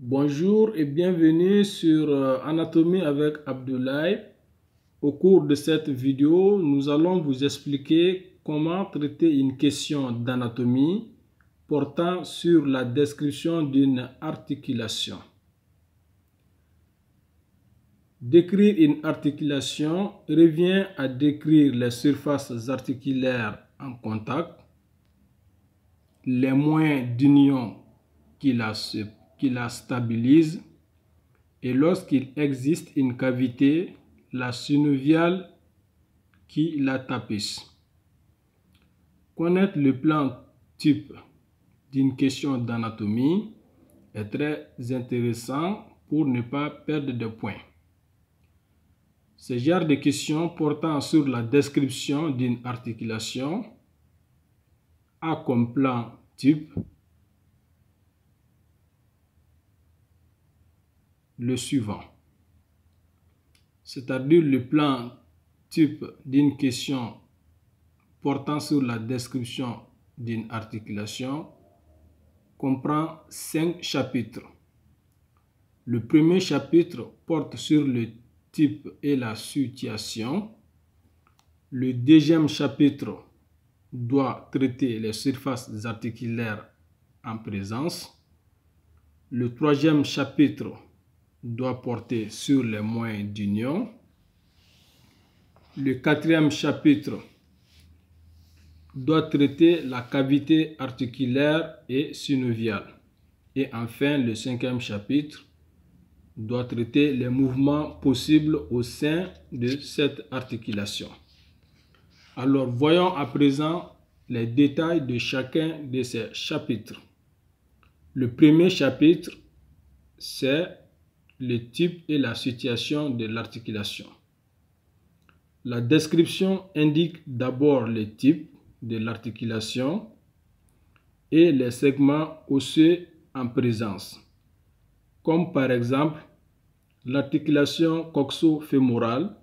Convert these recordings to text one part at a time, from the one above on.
Bonjour et bienvenue sur Anatomie avec Abdoulaye. Au cours de cette vidéo, nous allons vous expliquer comment traiter une question d'anatomie portant sur la description d'une articulation. Décrire une articulation revient à décrire les surfaces articulaires en contact, les moyens d'union qui la stabilisent et lorsqu'il existe une cavité, la synoviale qui la tapisse. Connaître le plan type d'une question d'anatomie est très intéressant pour ne pas perdre de points. Ce genre de questions portant sur la description d'une articulation a comme plan type le suivant, c'est-à-dire le plan type d'une question portant sur la description d'une articulation comprend 5 chapitres. Le premier chapitre porte sur le type et la situation. Le deuxième chapitre doit traiter les surfaces articulaires en présence. Le troisième chapitre doit porter sur les moyens d'union. Le quatrième chapitre doit traiter la cavité articulaire et synoviale. Et enfin, le cinquième chapitre doit traiter les mouvements possibles au sein de cette articulation. Alors, voyons à présent les détails de chacun de ces chapitres. Le premier chapitre, c'est le type et la situation de l'articulation. La description indique d'abord le type de l'articulation et les segments osseux en présence, comme par exemple l'articulation coxo-fémorale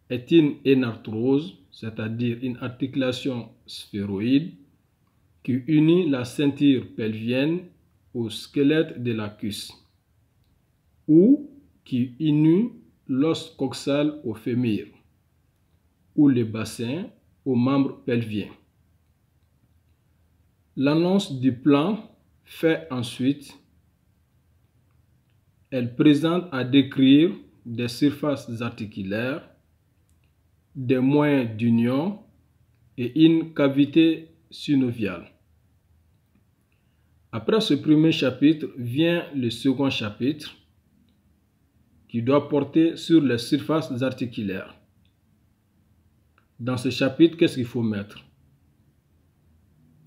est une énarthrose, c'est-à-dire une articulation sphéroïde qui unit la ceinture pelvienne au squelette de la cuisse ou qui unit l'os coxal au fémur ou le bassin aux membres pelviens. L'annonce du plan fait ensuite, elle présente à décrire des surfaces articulaires, des moyens d'union et une cavité synoviale. Après ce premier chapitre vient le second chapitre qui doit porter sur les surfaces articulaires. Dans ce chapitre, qu'est-ce qu'il faut mettre?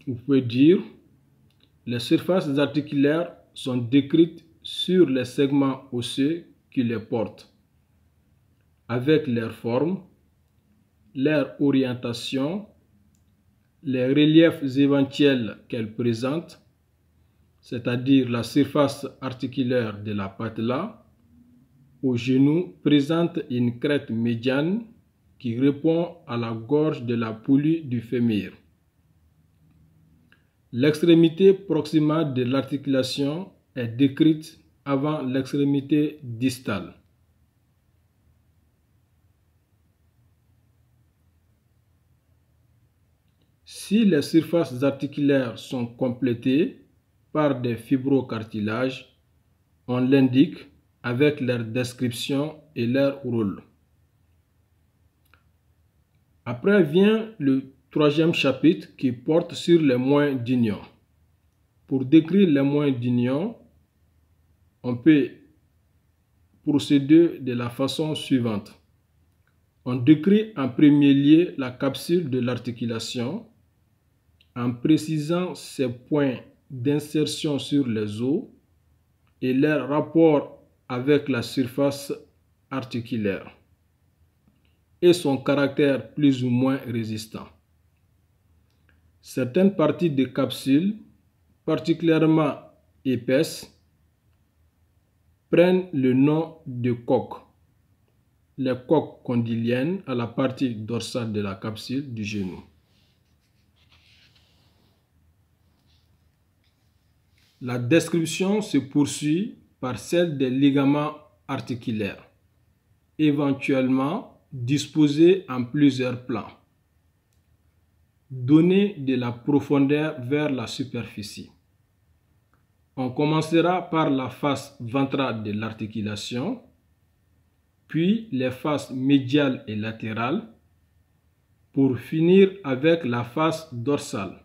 Vous pouvez dire les surfaces articulaires sont décrites sur les segments osseux qui les portent, avec leur forme, leur orientation, les reliefs éventuels qu'elles présentent, c'est-à-dire la surface articulaire de la patella au genou présente une crête médiane qui répond à la gorge de la poulie du fémur. L'extrémité proximale de l'articulation est décrite avant l'extrémité distale. Si les surfaces articulaires sont complétées par des fibrocartilages, on l'indique avec leur description et leur rôle. Après vient le troisième chapitre qui porte sur les moyens d'union. Pour décrire les moyens d'union, on peut procéder de la façon suivante. On décrit en premier lieu la capsule de l'articulation en précisant ses points d'insertion sur les os et leur rapport avec la surface articulaire et son caractère plus ou moins résistant. Certaines parties de capsule particulièrement épaisses prennent le nom de coque. Les coques condyliennes à la partie dorsale de la capsule du genou. La description se poursuit par celle des ligaments articulaires, éventuellement disposés en plusieurs plans. Donner de la profondeur vers la superficie. On commencera par la face ventrale de l'articulation, puis les faces médiales et latérales, pour finir avec la face dorsale.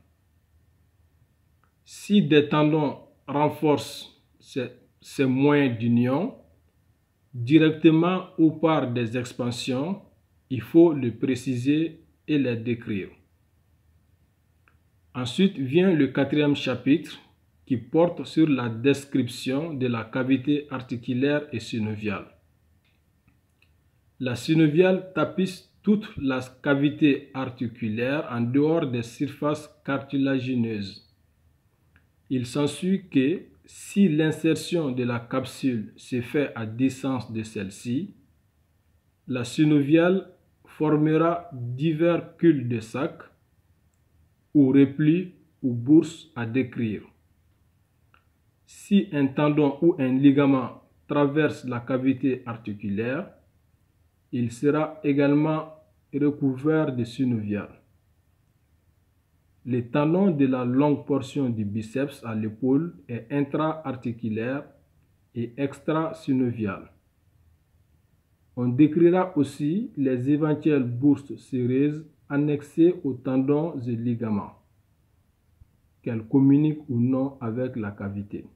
Si des tendons renforcent ces moyens d'union, directement ou par des expansions, il faut le préciser et les décrire. Ensuite vient le 4e chapitre qui porte sur la description de la cavité articulaire et synoviale. La synoviale tapisse toute la cavité articulaire en dehors des surfaces cartilagineuses. Il s'ensuit que si l'insertion de la capsule se fait à distance de celle-ci, la synoviale formera divers cul-de-sac ou replis ou bourses à décrire. Si un tendon ou un ligament traverse la cavité articulaire, il sera également recouvert de synovial. Le tendon de la longue portion du biceps à l'épaule est intra-articulaire et extra-synovial. On décrira aussi les éventuelles bourses séreuses annexées aux tendons et ligaments, qu'elles communiquent ou non avec la cavité.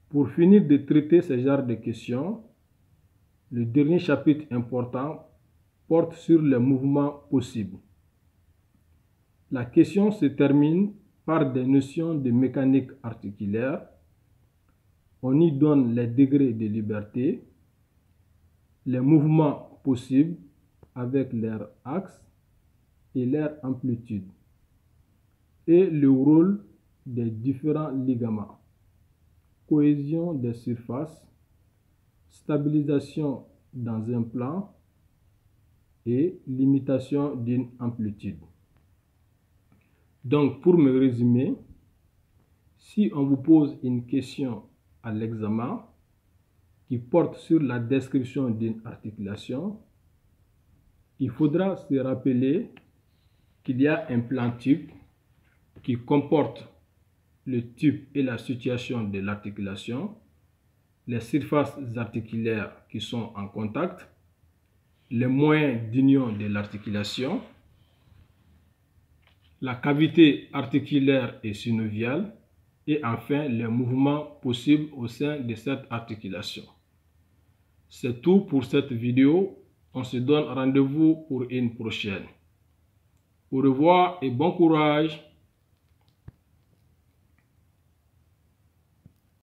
Pour finir de traiter ce genre de questions, le dernier chapitre important porte sur les mouvements possibles. La question se termine par des notions de mécanique articulaire. On y donne les degrés de liberté, les mouvements possibles avec leur axe et leur amplitude, et le rôle des différents ligaments, cohésion des surfaces, stabilisation dans un plan et limitation d'une amplitude. Donc, pour me résumer, si on vous pose une question à l'examen qui porte sur la description d'une articulation, il faudra se rappeler qu'il y a un plan type qui comporte le type et la situation de l'articulation, les surfaces articulaires qui sont en contact, les moyens d'union de l'articulation, la cavité articulaire et synoviale, et enfin les mouvements possibles au sein de cette articulation. C'est tout pour cette vidéo. On se donne rendez-vous pour une prochaine. Au revoir et bon courage.